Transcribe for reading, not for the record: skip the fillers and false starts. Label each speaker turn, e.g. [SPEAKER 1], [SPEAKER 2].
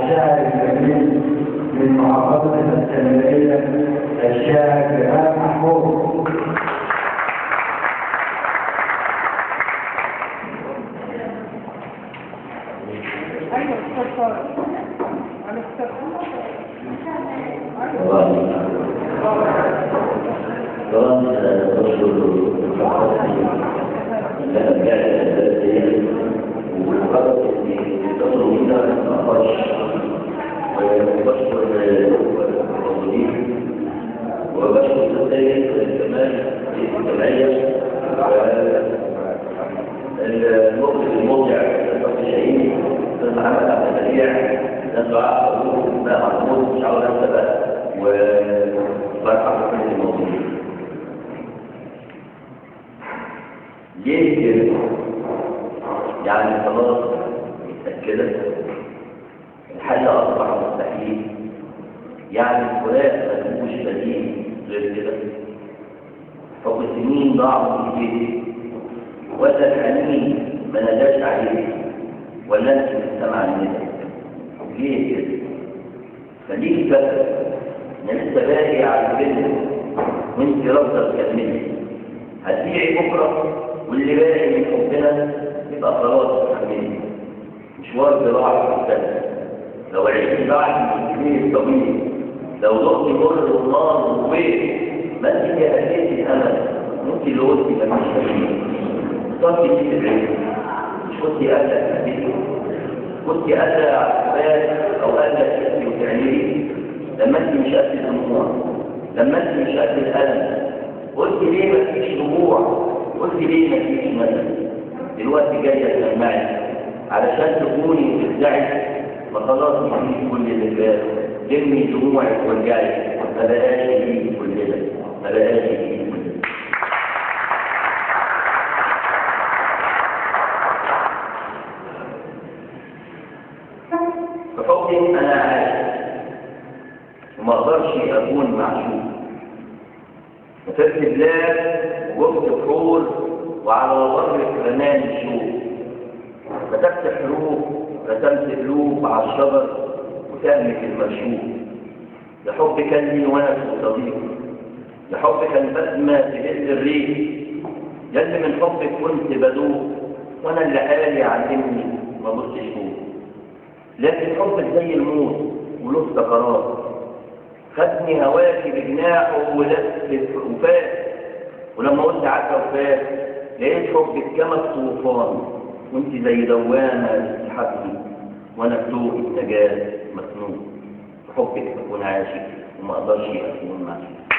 [SPEAKER 1] الشاعر الجميل من محافظة الإسكندرية الشاعر جمال محمود.
[SPEAKER 2] وبشكر السيد كمان الجمعية المخرج المبدع الدكتور شهيد الاستاذ محمد عبد البديع الاستاذ دعاء محمود مش عاوز انسى بقى وبرحب بكل الموجودين. ليه كده؟ يعني خلاص متأكدة الحل أصبح مستحيل، يعني الفراق ملهوش بديل غير كده. فوق السنين ضاعوا في ايديه ولا الحنين ما ناداش عليه ولا انت مستمع الندى. ليه كده؟ فليه فكر ان لسه باقي على البنت وانت رافضه تكملي، هتبيعي بكره واللي باقي من حبنا يبقى خلاص تكملي. مشوار براحه السنه لو عشت بعد السنين الطويل، لو ضغطي مر ونار وبيت ما انت هديتي الامل، انت اللي قلتي مفيش تغيير. صرتي في العين مش كنت قادره تهديتي، كنت قادره على الثبات او قادره تحكي وتعملي. لما انت مش قد الدموع، لما انت مش قد الالم، قلت ليه مفيش رجوع، قلت ليه مفيش ندم. دلوقتي جايه تسمعي علشان تكوني وترجعي، ما خلاص مفيش كل اللي فات. لمي دموعك وارجعي، ما بقاش يجيب كل ده، ما بقاش يجيب كل ده. فحبي انا عاشق وما اقدرش اكون معشوق. سافرت بلاد وقفت بحور وعلى برك رماني الشوق. كتبت حروف رسمت قلوب على الشجر وسهمك المرشوق. لحب كان لي ونس وصديق، لحب كان بسمة تهز الريح، يلي من حبك كنت بدوق وانا اللي حالي علمني ما بصش فوق. لكن حبك زي الموت وله سكرات، خدني هواكي بجناحه ولف وفات. ولما قلت عدى وفات لقيت حبك كما الطوفان، وانت زي دوامه تسحبني وانا بسوق النجاه مسنون. حبك اكون عاشق وما اقدرش اكون معشوق.